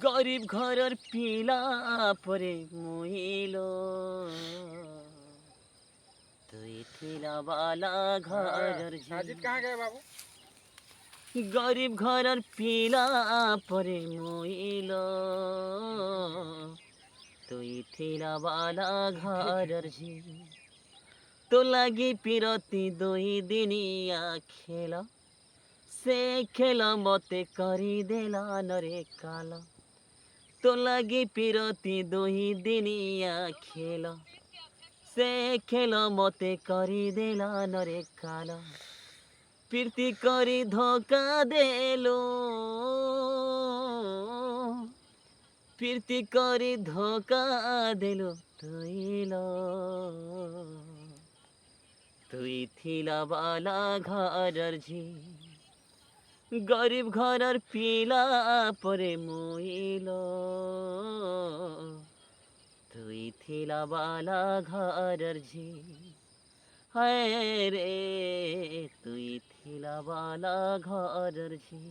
গরিব ঘরের পিলা পরে মইল, তুই ঠিলাবালা ঘরের साजिद कहाँ गए बाबू? গরিব ঘরের পিলা পরে মইল, তুই ঠিলাবালা ঘরের ঝি তো লাগি পিরতি দুই দিনিয়া খেল, সে খেল মতে করি দেলা নরে কাল। তো লাগি পিরতি দুই দিনিয়া খেল, সে খেল মতে করি দেলা নরে কাল। প্রীতি করি ধোকা দেলো, প্রীতি করি ধোকা দেলো তুইল, তুই থিলাবালা ঘরের ঝি গরিব ঘরের পিলা পরে মইল, তুই থিলাবালা ঘরের ঝি হায় রে, তুই থিলাবালা ঘরের ঝি।